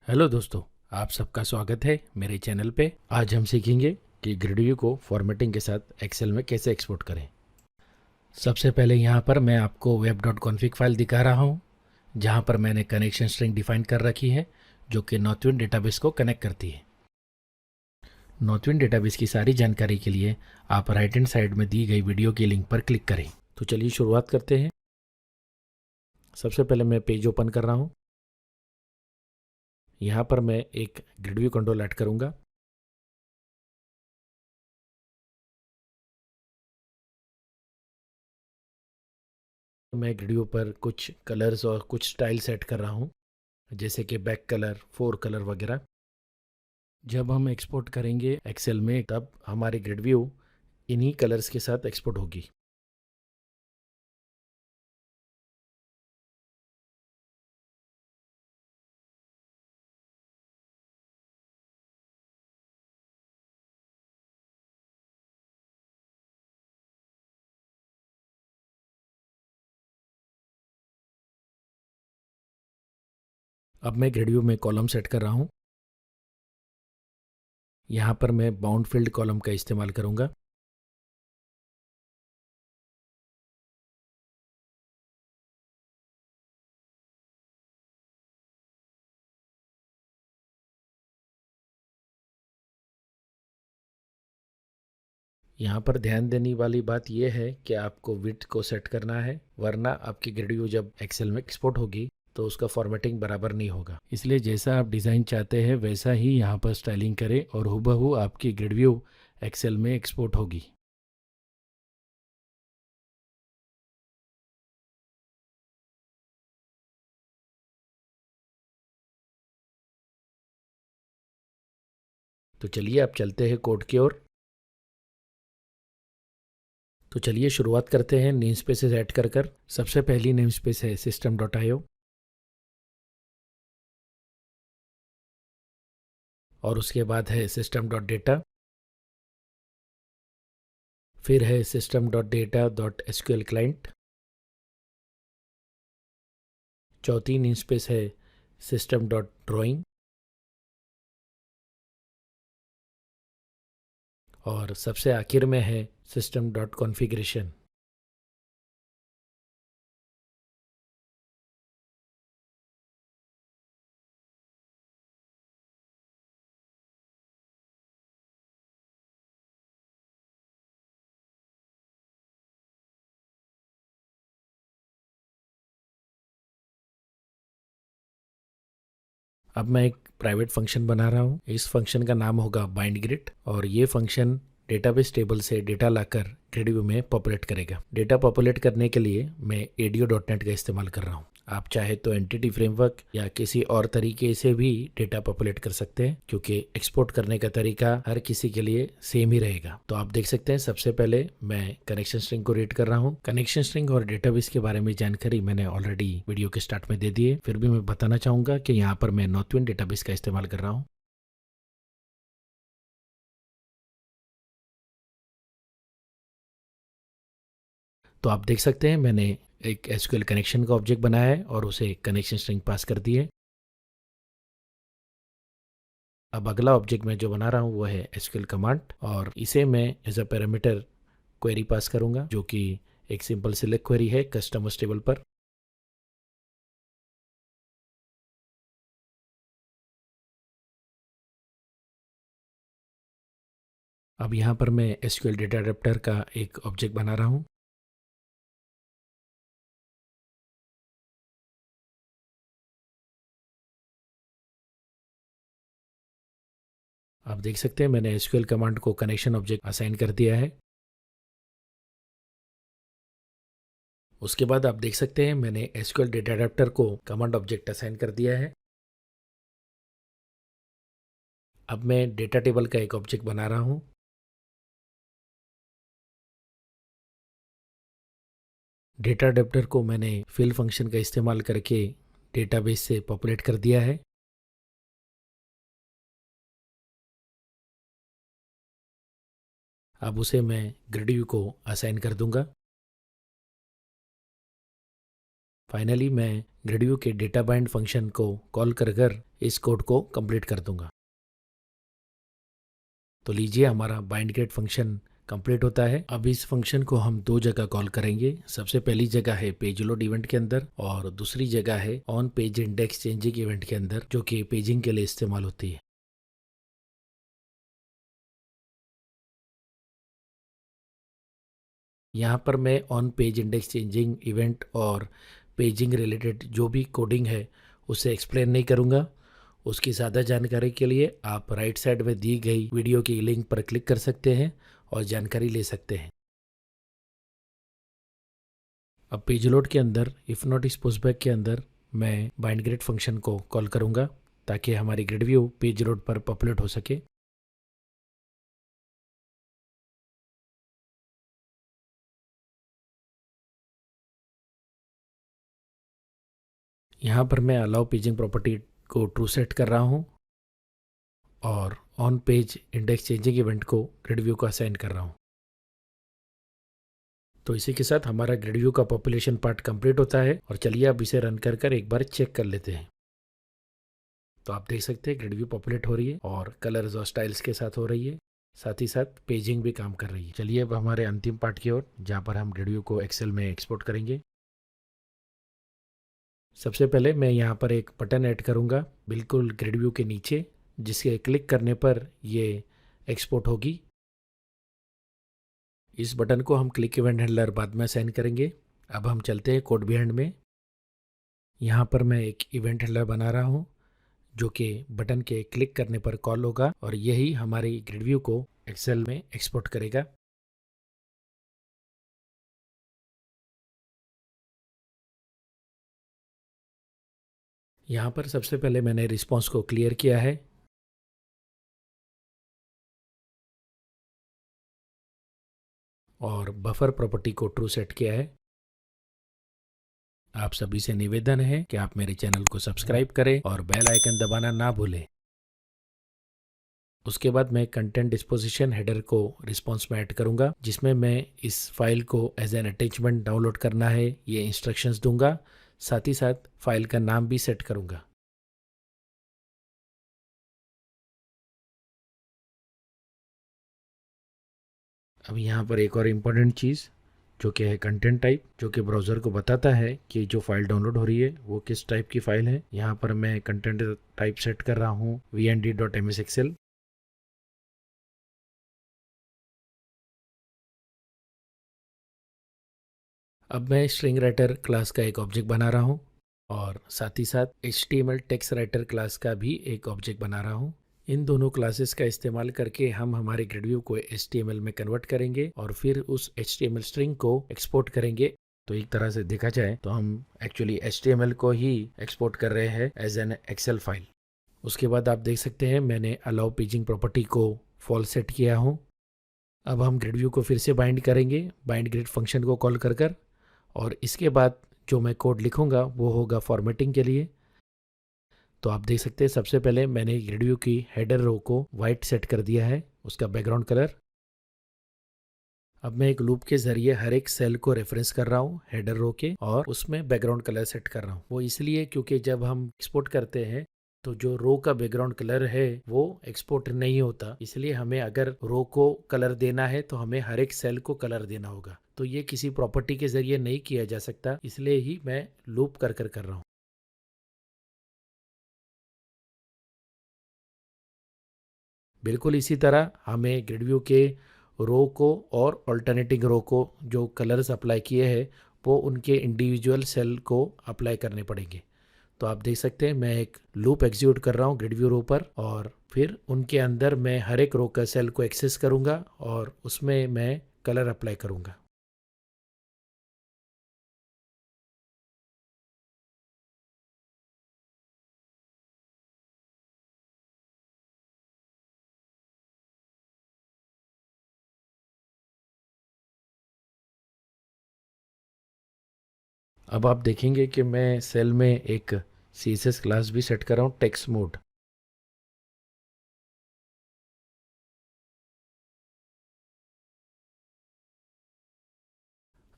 Hello दोस्तों, आप सबका स्वागत है मेरे चैनल पे। आज हम सीखेंगे कि ग्रिड व्यू को फॉर्मेटिंग के साथ एक्सेल में कैसे एक्सपोर्ट करें। सबसे पहले यहाँ पर मैं आपको web.config फाइल दिखा रहा हूँ, जहाँ पर मैंने कनेक्शन स्ट्रिंग डिफाइन कर रखी है जो कि नॉर्थविंड डेटाबेस को कनेक्ट करती है। नॉर्थविंड डेटाबेस की सारी जानकारी के लिए आप राइट हैंड साइड में दी गई वीडियो की लिंक पर क्लिक करें। तो चलिए शुरुआत करते हैं। सबसे पहले मैं पेज ओपन कर रहा हूँ। यहाँ पर मैं एक ग्रिड व्यू कंट्रोल ऐड करूँगा। मैं ग्रिड व्यू पर कुछ कलर्स और कुछ स्टाइल सेट कर रहा हूँ, जैसे कि बैक कलर, फोर कलर वगैरह। जब हम एक्सपोर्ट करेंगे एक्सेल में, तब हमारी ग्रिड व्यू इन्हीं कलर्स के साथ एक्सपोर्ट होगी। अब मैं ग्रिड व्यू में कॉलम सेट कर रहा हूँ। यहाँ पर मैं बाउंड फील्ड कॉलम का इस्तेमाल करूँगा। यहाँ पर ध्यान देने वाली बात यह है कि आपको विड्थ को सेट करना है, वरना आपकी ग्रिड व्यू जब एक्सेल में एक्सपोर्ट होगी तो उसका फॉर्मेटिंग बराबर नहीं होगा। इसलिए जैसा आप डिज़ाइन चाहते हैं वैसा ही यहाँ पर स्टाइलिंग करें और हूबहू आपकी ग्रिड व्यू एक्सेल में एक्सपोर्ट होगी। तो चलिए अब चलते हैं कोड की ओर। तो चलिए शुरुआत करते हैं नेम स्पेसेस ऐड कर। सबसे पहली नेम स्पेस है system.io और उसके बाद है system.data, फिर है system.data.sql client, चौथी नेम स्पेस है system.drawing और सबसे आखिर में है system.configuration। अब मैं एक प्राइवेट फंक्शन बना रहा हूँ। इस फंक्शन का नाम होगा बाइंड और ये फंक्शन डेटाबेस टेबल से डेटा लाकर ग्रिड व्यू में पॉपुलेट करेगा। डेटा पॉपुलेट करने के लिए मैं ADO.NET का इस्तेमाल कर रहा हूँ। आप चाहे तो एंटिटी फ्रेमवर्क या किसी और तरीके से भी डेटा पॉपुलेट कर सकते हैं, क्योंकि एक्सपोर्ट करने का तरीका हर किसी के लिए सेम ही रहेगा। तो आप देख सकते हैं, सबसे पहले मैं कनेक्शन स्ट्रिंग को रीड कर रहा हूँ। कनेक्शन स्ट्रिंग और डेटाबेस के बारे में जानकारी मैंने ऑलरेडी वीडियो के स्टार्ट में दे दी है, फिर भी मैं बताना चाहूंगा कि यहाँ पर मैं नॉर्थविंड डेटाबेस का इस्तेमाल कर रहा हूँ। तो आप देख सकते हैं मैंने एक SQL कनेक्शन का ऑब्जेक्ट बनाया है और उसे कनेक्शन स्ट्रिंग पास कर दी है। अब अगला ऑब्जेक्ट मैं जो बना रहा हूँ वो है SQL कमांड और इसे मैं एज अ पैरामीटर क्वेरी पास करूँगा, जो कि एक सिंपल सिलेक्ट क्वेरी है कस्टमर्स टेबल पर। अब यहाँ पर मैं SQL डेटा अडेप्टर का एक ऑब्जेक्ट बना रहा हूँ। आप देख सकते हैं मैंने SQL कमांड को कनेक्शन ऑब्जेक्ट असाइन कर दिया है। उसके बाद आप देख सकते हैं मैंने SQL डेटा अडेप्टर को कमांड ऑब्जेक्ट असाइन कर दिया है। अब मैं डेटा टेबल का एक ऑब्जेक्ट बना रहा हूँ। डेटा अडेप्टर को मैंने फिल फंक्शन का इस्तेमाल करके डेटाबेस से पॉपुलेट कर दिया है। अब उसे मैं ग्रिड व्यू को असाइन कर दूंगा। फाइनली मैं ग्रिड व्यू के डेटा बाइंड फंक्शन को कॉल कर इस कोड को कंप्लीट कर दूंगा। तो लीजिए हमारा बाइंड ग्रिड फंक्शन कंप्लीट होता है। अब इस फंक्शन को हम दो जगह कॉल करेंगे। सबसे पहली जगह है पेज लोड इवेंट के अंदर और दूसरी जगह है on page index changing event के अंदर, जो कि पेजिंग के लिए इस्तेमाल होती है। यहाँ पर मैं on page index changing event और पेजिंग रिलेटेड जो भी कोडिंग है उसे एक्सप्लेन नहीं करूँगा। उसकी ज़्यादा जानकारी के लिए आप राइट साइड में दी गई वीडियो की लिंक पर क्लिक कर सकते हैं और जानकारी ले सकते हैं। अब पेज लोड के अंदर इफ़ नॉट इस पुशबैक के अंदर मैं बाइंड ग्रिड फंक्शन को कॉल करूँगा ताकि हमारी ग्रिड व्यू पेज लोड पर पॉपुलेट हो सके। यहाँ पर मैं अलाउ पेजिंग प्रॉपर्टी को ट्रू सेट कर रहा हूँ और on page index changing event को ग्रिड व्यू को असाइन कर रहा हूँ। तो इसी के साथ हमारा ग्रिड व्यू का पॉपुलेशन पार्ट कंप्लीट होता है और चलिए अब इसे रन कर एक बार चेक कर लेते हैं। तो आप देख सकते हैं ग्रिड व्यू पॉपुलेट हो रही है और कलर्स और स्टाइल्स के साथ हो रही है, साथ ही साथ पेजिंग भी काम कर रही है। चलिए अब हमारे अंतिम पार्ट की ओर, जहाँ पर हम ग्रिड व्यू को एक्सेल में एक्सपोर्ट करेंगे। सबसे पहले मैं यहाँ पर एक बटन ऐड करूँगा बिल्कुल ग्रिड व्यू के नीचे, जिसके क्लिक करने पर ये एक्सपोर्ट होगी। इस बटन को हम क्लिक इवेंट हैंडलर बाद में असाइन करेंगे। अब हम चलते हैं कोड बिहाइंड में। यहाँ पर मैं एक इवेंट हैंडलर बना रहा हूँ जो कि बटन के क्लिक करने पर कॉल होगा और यही हमारी ग्रिड व्यू को एक्सेल में एक्सपोर्ट करेगा। यहाँ पर सबसे पहले मैंने रिस्पॉन्स को क्लियर किया है और बफर प्रॉपर्टी को ट्रू सेट किया है। आप सभी से निवेदन है कि आप मेरे चैनल को सब्सक्राइब करें और बेल आइकन दबाना ना भूलें। उसके बाद मैं कंटेंट डिस्पोजिशन हेडर को रिस्पॉन्स में ऐड करूंगा, जिसमें मैं इस फाइल को एज एन अटैचमेंट डाउनलोड करना है ये इंस्ट्रक्शंस दूंगा। साथ ही साथ फाइल का नाम भी सेट करूंगा। अब यहाँ पर एक और इम्पोर्टेंट चीज़ जो कि है कंटेंट टाइप, जो कि ब्राउज़र को बताता है कि जो फाइल डाउनलोड हो रही है वो किस टाइप की फाइल है। यहाँ पर मैं कंटेंट टाइप सेट कर रहा हूँ vnd.msexcel। अब मैं स्ट्रिंग राइटर क्लास का एक ऑब्जेक्ट बना रहा हूँ और साथ ही साथ HTML टेक्स्ट राइटर क्लास का भी एक ऑब्जेक्ट बना रहा हूँ। इन दोनों क्लासेस का इस्तेमाल करके हम हमारे ग्रिड व्यू को HTML में कन्वर्ट करेंगे और फिर उस HTML स्ट्रिंग को एक्सपोर्ट करेंगे। तो एक तरह से देखा जाए तो हम एक्चुअली HTML को ही एक्सपोर्ट कर रहे हैं एज एन एक्सेल फाइल। उसके बाद आप देख सकते हैं मैंने अलाउ पेजिंग प्रॉपर्टी को फॉल्स सेट किया हूँ। अब हम ग्रिड व्यू को फिर से बाइंड करेंगे बाइंड ग्रिड फंक्शन को कॉल कर और इसके बाद जो मैं कोड लिखूंगा वो होगा फॉर्मेटिंग के लिए। तो आप देख सकते हैं सबसे पहले मैंने ग्रिड व्यू की हेडर रो को वाइट सेट कर दिया है, उसका बैकग्राउंड कलर। अब मैं एक लूप के जरिए हर एक सेल को रेफरेंस कर रहा हूँ हेडर रो के और उसमें बैकग्राउंड कलर सेट कर रहा हूँ। वो इसलिए क्योंकि जब हम एक्सपोर्ट करते हैं तो जो रो का बैकग्राउंड कलर है वो एक्सपोर्ट नहीं होता, इसलिए हमें अगर रो को कलर देना है तो हमें हर एक सेल को कलर देना होगा। तो ये किसी प्रॉपर्टी के जरिए नहीं किया जा सकता, इसलिए ही मैं लूप कर रहा हूँ। बिल्कुल इसी तरह हमें ग्रिड व्यू के रो को और अल्टरनेटिंग रो को जो कलर्स अप्लाई किए हैं वो उनके इंडिविजुअल सेल को अप्लाई करने पड़ेंगे। तो आप देख सकते हैं मैं एक लूप एग्जीक्यूट कर रहा हूँ ग्रिड व्यू रो पर और फिर उनके अंदर मैं हर एक रो का सेल को एक्सेस करूँगा और उसमें मैं कलर अप्लाई करूँगा। अब आप देखेंगे कि मैं सेल में एक CSS क्लास भी सेट कर रहा हूँ टेक्स्ट मोड।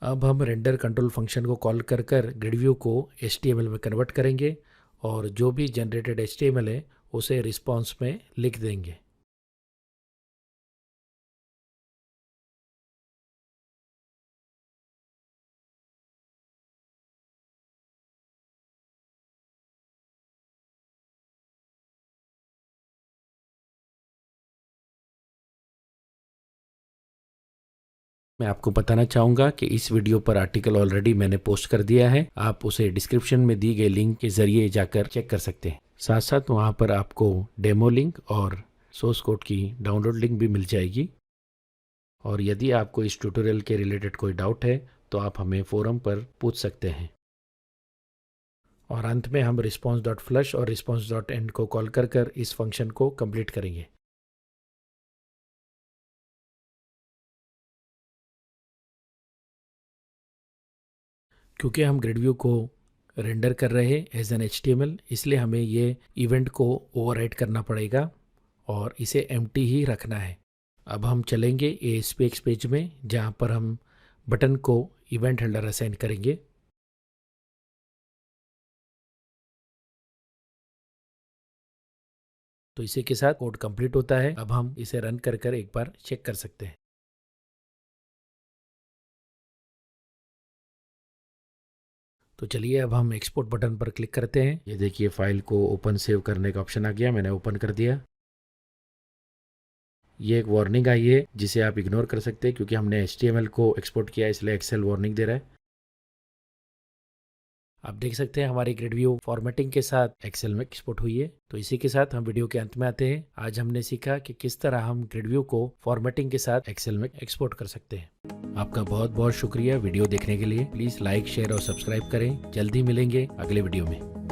अब हम रेंडर कंट्रोल फंक्शन को कॉल कर ग्रिड व्यू को HTML में कन्वर्ट करेंगे और जो भी जनरेटेड HTML है उसे रिस्पॉन्स में लिख देंगे। मैं आपको बताना चाहूँगा कि इस वीडियो पर आर्टिकल ऑलरेडी मैंने पोस्ट कर दिया है, आप उसे डिस्क्रिप्शन में दी गई लिंक के जरिए जाकर चेक कर सकते हैं। साथ साथ वहाँ पर आपको डेमो लिंक और सोर्स कोड की डाउनलोड लिंक भी मिल जाएगी। और यदि आपको इस ट्यूटोरियल के रिलेटेड कोई डाउट है तो आप हमें फोरम पर पूछ सकते हैं। और अंत में हम response.flush और response.end को कॉल कर इस फंक्शन को कंप्लीट करेंगे। क्योंकि हम ग्रिड व्यू को रेंडर कर रहे हैं एज एन HTML, इसलिए हमें ये इवेंट को ओवरराइट करना पड़ेगा और इसे एम्प्टी ही रखना है। अब हम चलेंगे ASPX पेज में जहाँ पर हम बटन को इवेंट हेल्डर असाइन करेंगे। तो इसी के साथ कोड कंप्लीट होता है। अब हम इसे रन कर एक बार चेक कर सकते हैं। तो चलिए अब हम एक्सपोर्ट बटन पर क्लिक करते हैं। ये देखिए फाइल को ओपन सेव करने का ऑप्शन आ गया, मैंने ओपन कर दिया। ये एक वार्निंग आई है जिसे आप इग्नोर कर सकते हैं क्योंकि हमने HTML को एक्सपोर्ट किया इसलिए एक्सेल वार्निंग दे रहा है। आप देख सकते हैं हमारी ग्रिड व्यू फॉर्मेटिंग के साथ एक्सेल में एक्सपोर्ट हुई है। तो इसी के साथ हम वीडियो के अंत में आते हैं। आज हमने सीखा कि किस तरह हम ग्रिड व्यू को फॉर्मेटिंग के साथ एक्सेल में एक्सपोर्ट कर सकते हैं। आपका बहुत बहुत शुक्रिया वीडियो देखने के लिए। प्लीज लाइक, शेयर और सब्सक्राइब करें। जल्दी मिलेंगे अगले वीडियो में।